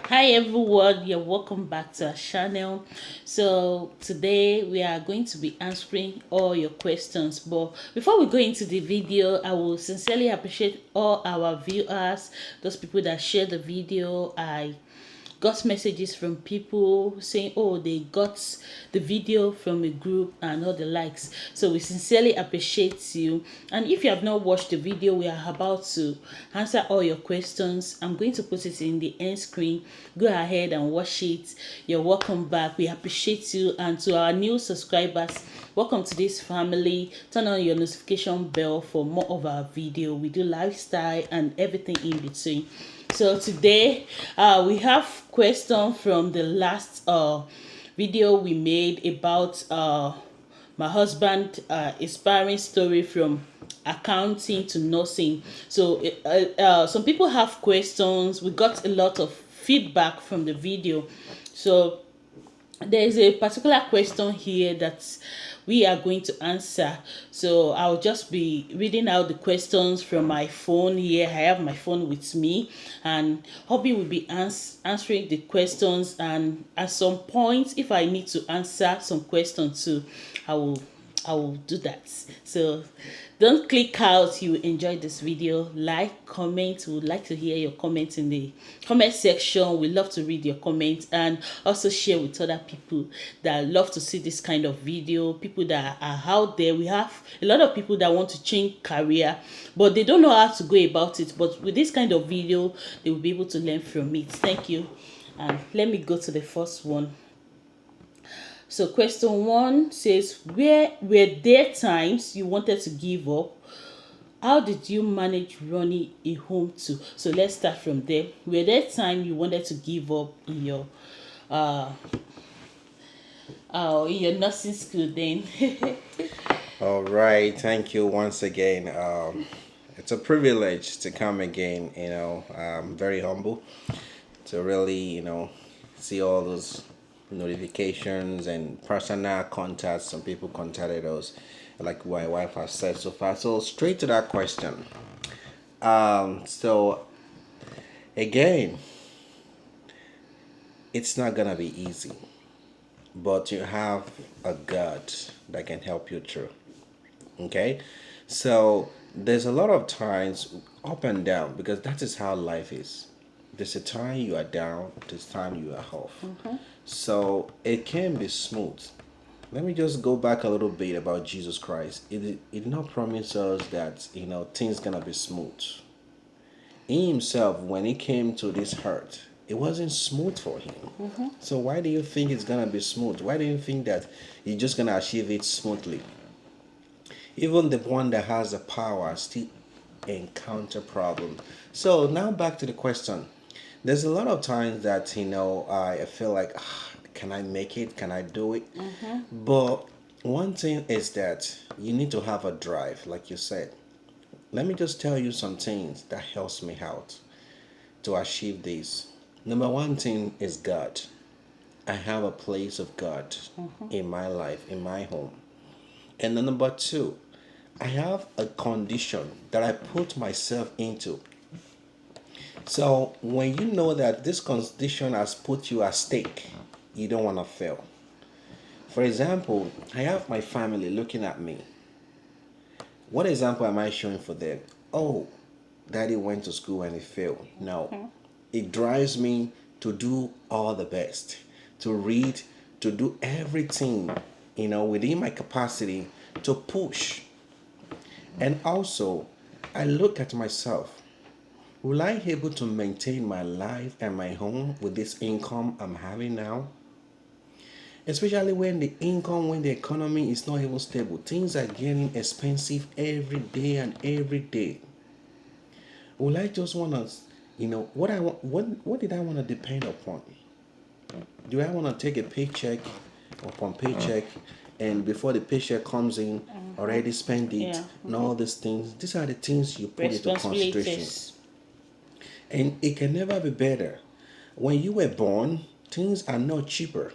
Hi everyone, you're welcome back to our channel. So today we are going to be answering all your questions, but before we go into the video, I will sincerely appreciate all our viewers, those people that share the video. I got messages from people saying, oh, they got the video from a group and all the likes. So we sincerely appreciate you. And if you have not watched the video, we are about to answer all your questions. I'm going to put it in the end screen. Go ahead and watch it. You're welcome back. We appreciate you. And to our new subscribers, welcome to this family. Turn on your notification bell for more of our video. We do lifestyle and everything in between. So today we have question from the last video we made about my husband inspiring story from accounting to nursing. So some people have questions. We got a lot of feedback from the video. So there is a particular question here that we are going to answer. So I'll just be reading out the questions from my phone here. I have my phone with me, and Hobby will be answering the questions, and at some point if I need to answer some questions too, I will do that. So don't click out. You enjoyed this video. Like, comment. We would like to hear your comments in the comment section. We love to read your comments, and also share with other people that love to see this kind of video. People that are out there. We have a lot of people that want to change career, but they don't know how to go about it. But with this kind of video, they will be able to learn from it. Thank you. And let me go to the first one. So question one says, where were there times you wanted to give up? How did you manage running a home too? So let's start from there. Were there times you wanted to give up uh in your nursing school then? All right, thank you once again. It's a privilege to come again. I'm very humble to really, see all those notifications and personal contacts. Some people contacted us, like my wife has said so far. So straight to that question. So again, it's not gonna be easy, but you have a God that can help you through. Okay, so there's a lot of times up and down because that is how life is. There's a time you are down, there's time you are off. So it can be smooth. Let me just go back a little bit about Jesus Christ. It did not promise us that things gonna be smooth. He himself, when he came to this earth, it wasn't smooth for him. So why do you think it's gonna be smooth? Why do you think that you're just gonna achieve it smoothly? Even the one that has the power still encounter problems. So now back to the question. There's a lot of times that I feel like, can I make it? Can I do it? But one thing is that you need to have a drive, like you said. Let me just tell you some things that helps me out to achieve this. Number one thing is God. I have a place of God in my life, in my home. And then number two, I have a condition that I put myself into. So when you know that this condition has put you at stake, you don't want to fail. For example, I have my family looking at me. What example am I showing for them? Oh, daddy went to school and he failed. No. It drives me to do all the best, to read, to do everything, within my capacity to push. And also, I look at myself. Will I be able to maintain my life and my home with this income I'm having now? Especially when the economy is not even stable. Things are getting expensive every day and every day. Will I just want to, what I want, what did I want to depend upon? Do I want to take a paycheck upon paycheck, and before the paycheck comes in, already spend it, Yeah. and all these things? These are the things you put into consideration. Responsibilities. And it can never be better. When you were born, things are not cheaper.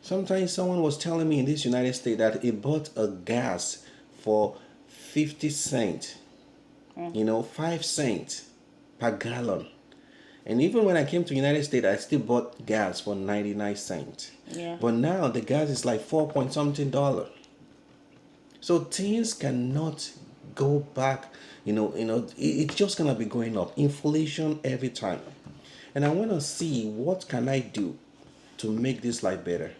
Sometimes someone was telling me in this United States that he bought a gas for 50 cents, 5 cents per gallon. And even when I came to United States, I still bought gas for 99 cents. Yeah. But now the gas is like 4 point something dollar. So things cannot go back. It's just gonna be going up. Inflation every time. And I want to see what can I do to make this life better.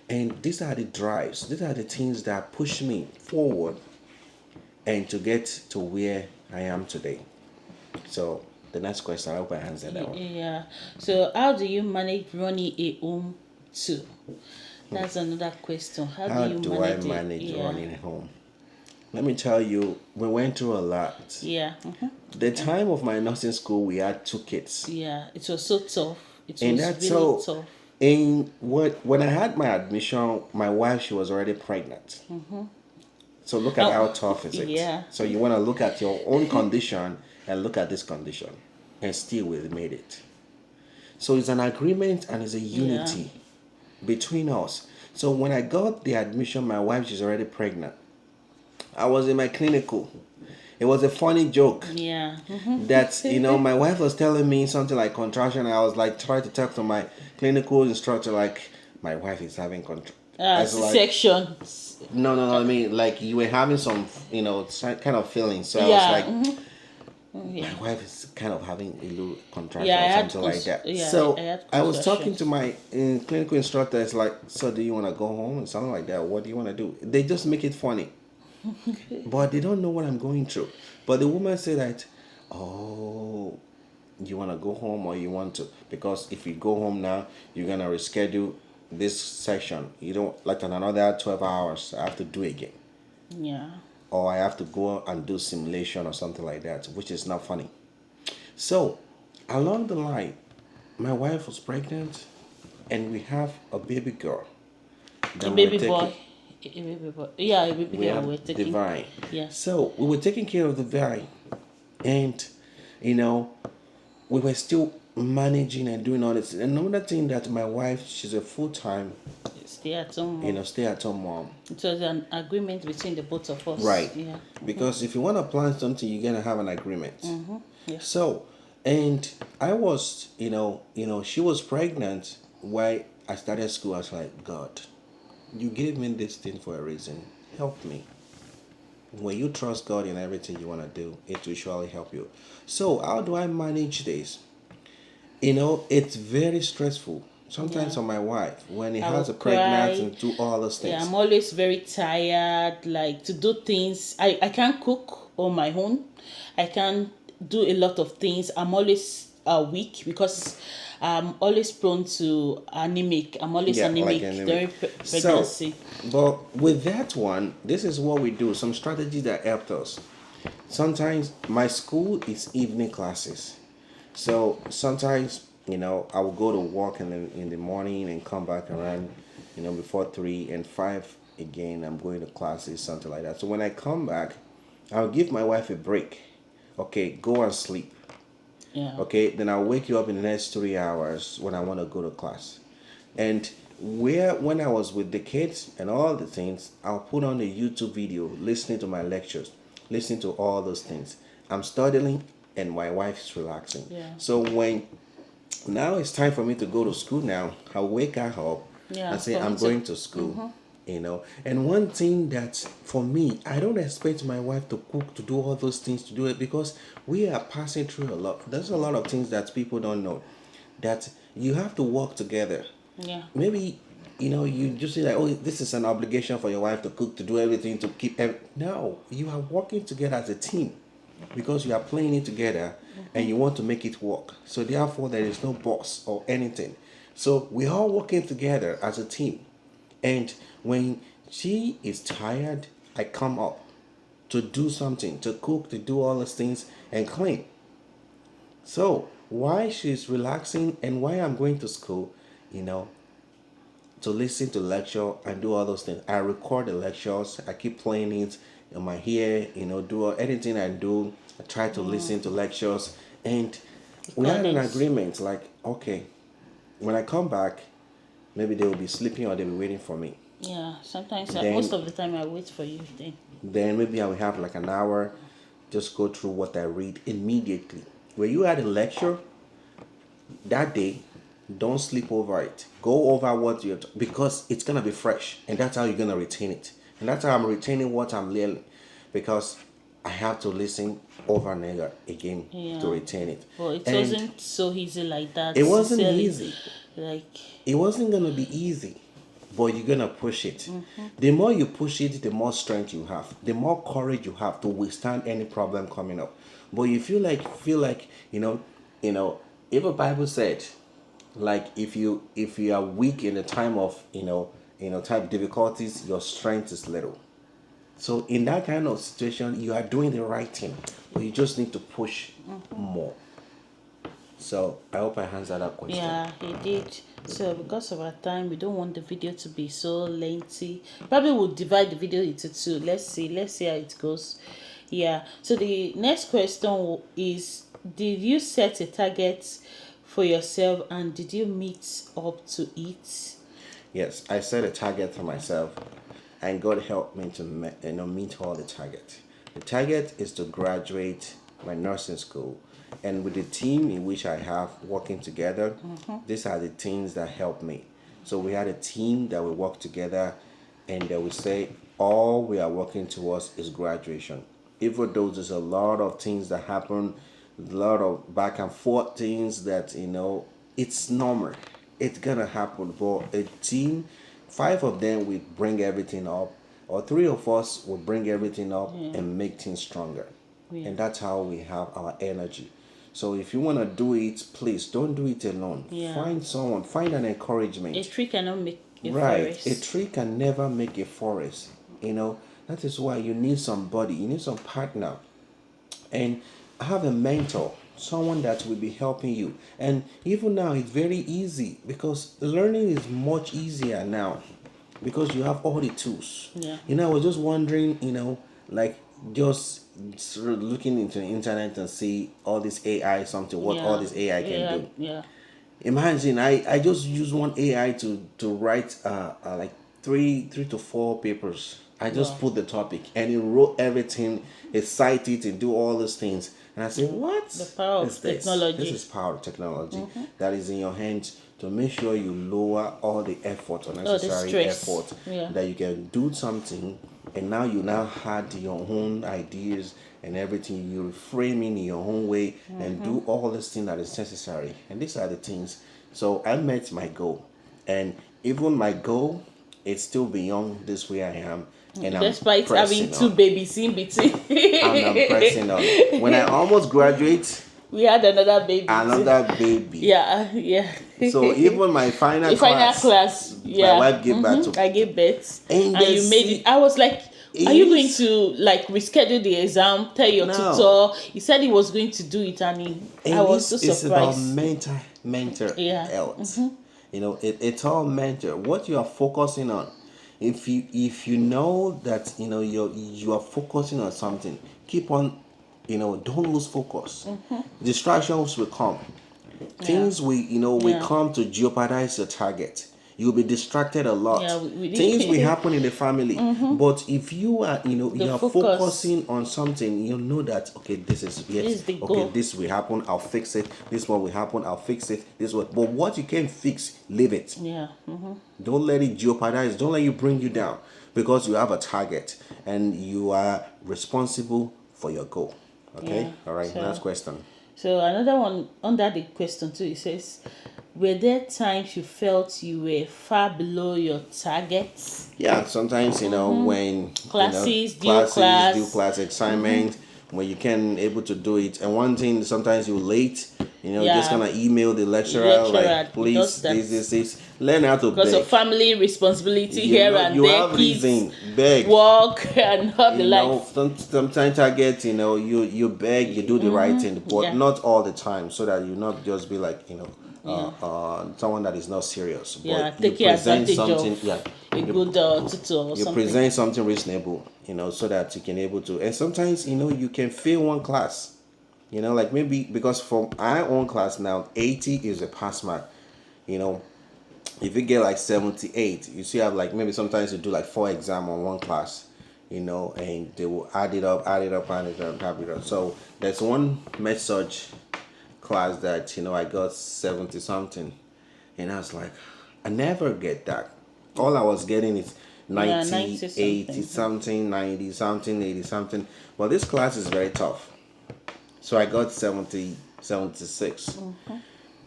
And these are the drives. These are the things that push me forward and to get to where I am today. So the next question, I hope I answered that one. Yeah. So how do you manage running a home too? That's another question. How How do you do I manage it? manage Yeah. running home? Let me tell you, we went through a lot. Yeah. The time of my nursing school, we had 2 kids. Yeah. It was so tough. It And was that's really so. tough. In what when I had my admission, my wife, she was already pregnant. So look at how tough is it. Yeah. So you want to look at your own condition and look at this condition, and still we made it. So it's an agreement and it's a unity between us. So when I got the admission, my wife, she's already pregnant. I was in my clinical. It was a funny joke. Yeah. That my wife was telling me something like contraction. I was like trying to talk to my clinical instructor like my wife is having contraction. Section. No. I mean, like you were having some kind of feeling. So I Yeah. was like, my wife is kind of having a little contraction Yeah, I or had something like that. yeah, So I had I was talking contractions. to my clinical instructor. It's like, so do you want to go home and something like that? What do you want to do? They just make it funny, but they don't know what I'm going through. But the woman said that, oh, you want to go home or you want to, because if you go home now, you're gonna reschedule this section. You don't like in another 12 hours. I have to do it again, Yeah. or I have to go and do simulation or something like that, which is not funny. So, along the line, my wife was pregnant, and we have a baby girl. A That baby boy. A baby boy. Yeah, a baby We girl have we're taking. Divine. Yeah. So we were taking care of Divine, and you know, we were still managing and doing all this. Another thing that my wife, she's a full time, Stay at home. Mom. stay at home mom. It was an agreement between the both of us. Right. Yeah. Because if you want to plan something, you're gonna have an agreement. Yeah. So, and I was, she was pregnant while I started school. I was like, God, you gave me this thing for a reason. Help me. When you trust God in everything you want to do, it will surely help you. So, how do I manage this? It's very stressful. Sometimes Yeah. on my wife, when he I has will a pregnancy cry. and do all those things. Yeah, I'm always very tired, like to do things. I can't cook on my own. I can't do a lot of things. I'm always weak because I'm always prone to anemic. I'm always Yeah, like anemic anemic. during So, pregnancy. but with that one, this is what we do. Some strategies that helped us. Sometimes my school is evening classes. So sometimes, I will go to work in the morning and come back around, before 3 and 5 again. I'm going to classes, something like that. So when I come back, I'll give my wife a break. Okay, go and sleep. Yeah. Okay, then I'll wake you up in the next 3 hours when I want to go to class. And when I was with the kids and all the things, I'll put on a YouTube video, listening to my lectures, listening to all those things. I'm studying and my wife is relaxing. Yeah. So when now it's time for me to go to school now, I'll wake her up Yeah, and say, for me I'm to- going to school. And one thing that for me, I don't expect my wife to cook, to do all those things, to do it, because we are passing through a lot. There's a lot of things that people don't know, that you have to work together. Yeah. Maybe you just say like, oh, this is an obligation for your wife to cook, to do everything, to keep no, you are working together as a team, because you are playing it together and you want to make it work. So therefore there is no boss or anything. So we're all working together as a team. And when she is tired, I come up to do something, to cook, to do all those things and clean. So while she's relaxing and while I'm going to school, to listen to lecture and do all those things, I record the lectures. I keep playing it in my ear. Do anything I do. I try to listen to lectures, and we had an Recordings. agreement. Like, okay, when I come back, maybe they will be sleeping or they'll be waiting for me. Yeah. Sometimes, Then- most of the time, I wait for you. Then maybe I will have like an hour, just go through what I read immediately. When you had a lecture, that day, don't sleep over it. Go over what you're because it's gonna be fresh, and that's how you're gonna retain it. And that's how I'm retaining what I'm learning, because I have to listen over and over again to Yeah. retain it. Well, it And wasn't so easy like that, it wasn't sincerely. easy. Like, It wasn't gonna be easy, but you're gonna push it. The more you push it, the more strength you have, the more courage you have to withstand any problem coming up. But you feel like if a Bible said, like, if you are weak in the time of type difficulties, your strength is little. So in that kind of situation, you are doing the right thing, but you just need to push more. So I hope I answered that question. yeah, he did. So because of our time, we don't want the video to be so lengthy. Probably we'll divide the video into two. Let's see how it goes. Yeah. So the next question is, did you set a target for yourself and did you meet up to it? Yes, I set a target for myself, and God helped me to meet all the target. The target is to graduate my nursing school, and with the team in which I have working together, these are the things that help me. So we had a team that we work together, and that we say all we are working towards is graduation. Even though there's a lot of things that happen, a lot of back and forth things that it's normal, it's gonna happen. But a team, five of them will bring everything up, or three of us will bring everything up and make things stronger. Yeah. And that's how we have our energy. So if you want to do it, please don't do it alone. Yeah. Find someone, find an encouragement. A tree cannot make a Right. forest. A tree can never make a forest. That is why you need somebody, you need some partner. And have a mentor, someone that will be helping you. And even now, it's very easy, because learning is much easier now, because you have all the tools. Yeah. I was just wondering, like, just sort of looking into the internet and see all this AI, something, what all this AI can do. Yeah. Imagine I just use one AI to write like three to four papers. I just Wow. put the topic, and it wrote everything, it cited it, and do all those things. And I say, what? The power of is this? technology. This is power of technology that is in your hands, to make sure you lower all the effort, unnecessary stress. effort, Yeah. that you can do something, and now you had your own ideas and everything. You reframe in your own way and do all this thing that is necessary. And these are the things. So I met my goal, and even my goal is still beyond this way I am. And Despite pressing having two on. babies in between. And I'm pressing on. When I almost graduate, We had another baby. another baby. Yeah. So even my final The final class, class. Yeah. my wife gave birth to. I gave birth. And And you made it. I was like, are you going to like reschedule the exam? Tell your No. tutor. He said he was going to do it, and I was so It's about surprised. mental Yeah. health. It's all mental. What you are focusing on. If you know that you are focusing on something, keep on. Don't lose focus. Distractions will come. Things will come to jeopardize your target. You'll be distracted a lot. Yeah, we Things will happen in the family. But if you are you are focus. focusing on something, you know that, okay, this is This is the okay, goal. this will happen, I'll fix it. This one will happen, I'll fix it. This one. But what you can fix, leave it. Yeah. Don't let it jeopardize. Don't let it bring you down, because you have a target and you are responsible for your goal. Okay. Yeah. All right. So- Last question. So another one under the question too, it says, were there times you felt you were far below your targets? Yeah. Sometimes when Classes, due classes, class. due class assignment, when you can able to do it. And one thing, sometimes you're late. Yeah. Just gonna email the lecturer, Lecturer like, please, does that. this. Learn how to Because beg. of family responsibility here and you there, have kids, reason. Beg. work, and all the like. Sometimes target, you beg, you do the right thing, but Yeah. not all the time, so that you not just be like, someone that is not serious. But Yeah, you taking present advantage something, of a you, good tutor or you something. present something reasonable, so that you can able to. And sometimes, you can fail one class, like maybe because from our own class now, 80 is a pass mark. If you get like 78, you see, have like maybe sometimes you do like 4 exam on one class, and they will add it up. So there's one message class that I got 70 something, and I was like, I never get that. All I was getting is Yeah, 90, 90 80 something. something, 90 something, 80 something. Well, this class is very tough. So I got 70, 76.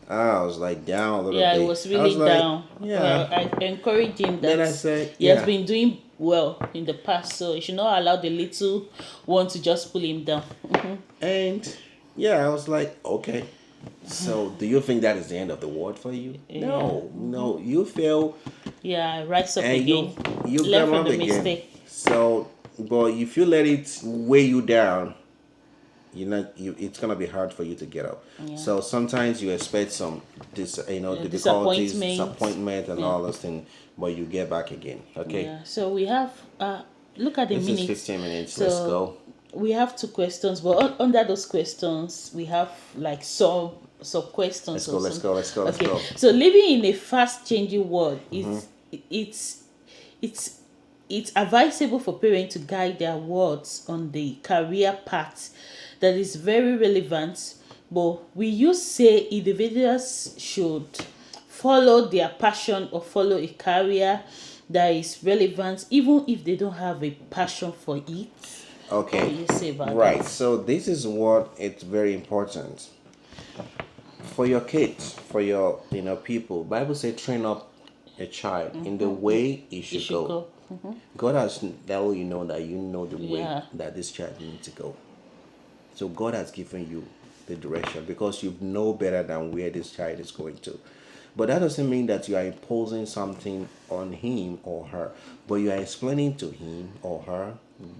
I was like down a little Yeah, it bit. was I was really like, down. yeah. Well, I encourage him Then that I said, he has yeah. been doing well in the past, so you should not allow the little one to just pull him down. And yeah, I was like, okay. So do you think that is the end of the world for you? Yeah, No, no. You fail yeah, rise up and again. you Learn come from up the again. mistake. So, but if you let it weigh you down, it's gonna be hard for you to get up. Yeah, So sometimes you expect some difficulties, disappointment. disappointment, and Yeah, all those things, but you get back again. Okay, yeah. So we have look at the this is minutes. 15 minutes. Let's So go. we have two questions, but under those questions we have like some questions Let's or go. Let's some. go. Let's go. Let's Okay, go. so living in a fast changing world is it's it's advisable for parents to guide their wards on the career path that is very relevant, but we use say individuals should follow their passion or follow a career that is relevant even if they don't have a passion for it. What do Okay, you say about right. that? So this is what it's very important for your kids, for your people. Bible say train up a child in the way he You should should go. go. God has let you know that you know the way Yeah. that this child needs to go. So God has given you the direction because you know better than where this child is going to. But that doesn't mean that you are imposing something on him or her, but you are explaining to him or her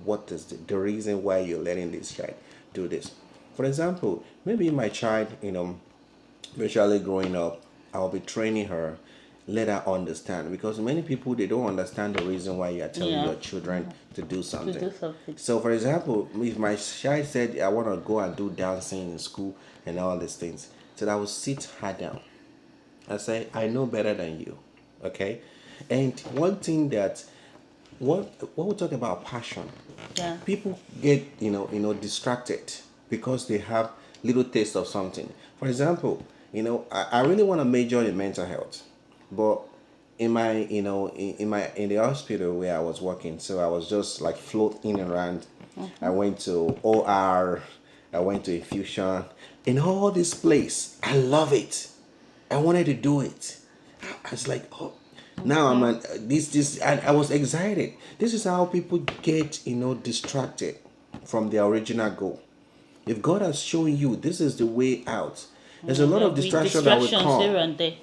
what is the reason why you're letting this child do this. For example, maybe my child, especially growing up, I'll be training her, let her understand because many people they don't understand the reason why you are telling Yeah. your children to do To something. do something. So, for example, if my child said I want to go and do dancing in school and all these things, so I will sit her down. I say I know better than you, okay? And one thing that what we talk about passion, Yeah. people get distracted because they have little taste of something. For example, I really want to major in mental health, but in my in the hospital where I was working, so I was just like floating around. I went to OR, I went to infusion, in all this place. I love it. I wanted to do it. I was like, oh, now I'm an, this and I was excited. This is how people get distracted from their original goal. If God has shown you this is the way out, there's a Yeah, lot of there'll be distraction that will distractions come. here and there.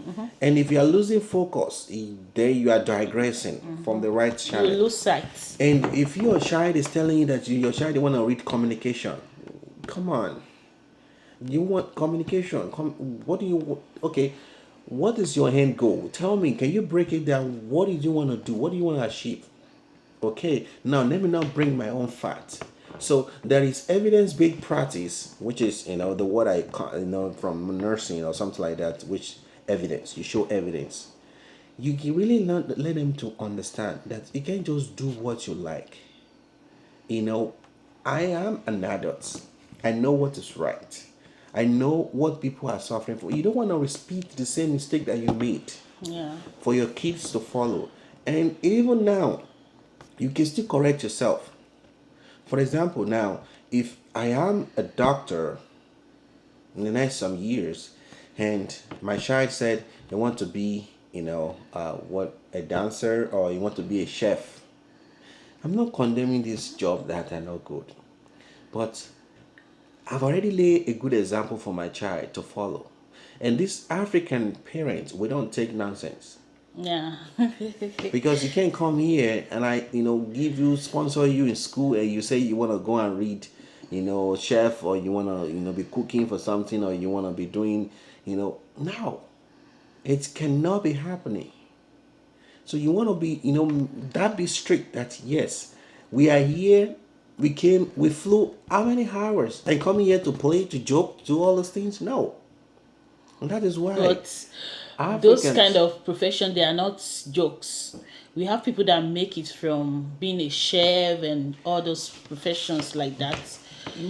And if you are losing focus, then you are digressing from the right You will channel. lose sight. And if your child is telling you that your child want to read communication, come on. You want communication. What do you want? Okay, what is your end goal? Tell me, can you break it down? What do you want to do? What do you want to achieve? Okay, now let me not bring my own fact. So there is evidence-based practice, which is the word from nursing or something like that. Which evidence you show evidence. You can really let them to understand that you can't just do what you like. I am an adult. I know what is right. I know what people are suffering for. You don't want to repeat the same mistake that you made Yeah. for your kids to follow. And even now, you can still correct yourself. For example, now, if I am a doctor in the next some years, and my child said they want to be, a dancer or you want to be a chef, I'm not condemning this job that are not good, but I've already laid a good example for my child to follow. And these African parents, we don't take nonsense. Yeah. Because you can't come here and I, give you, sponsor you in school and you say you want to go and read, chef or you want to, be cooking for something or you want to be doing, no. It cannot be happening. So you want to be, that be strict that yes, we are here, we flew how many hours and coming here to play, to joke, do all those things? No. And that is why But those kind Africans, of profession, they are not jokes. We have people that make it from being a chef and all those professions like that.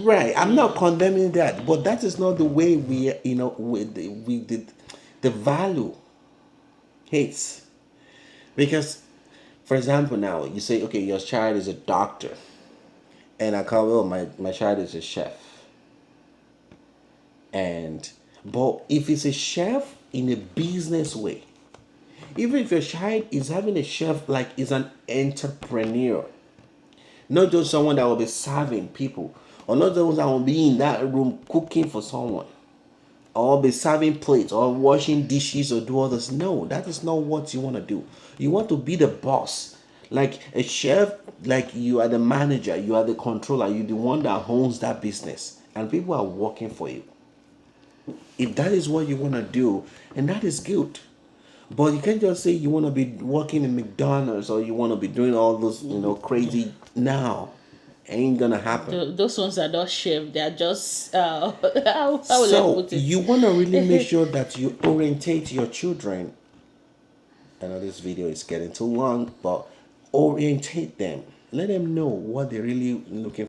Right. I'm not Yeah. condemning that, but that is not the way we, we did the value hates. Because, for example, now you say, okay, your child is a doctor, and I call, oh, my child is a chef. And, but if it's a chef in a business way, even if your child is having a chef like is an entrepreneur, not just someone that will be serving people, or not those that will be in that room cooking for someone, or be serving plates or washing dishes or do all this. No, that is not what you want to do. You want to be the boss. Like a chef, like you are the manager, you are the controller, you're the one that owns that business, and people are working for you. If that is what you want to do, and that is good. But you can't just say you want to be working in McDonald's or you want to be doing all those, crazy now. Ain't gonna happen. Those ones are not chef. They are just how will I So put you it? want to really make sure that you orientate your children. I know this video is getting too long, but orientate them. Let them know what they're really looking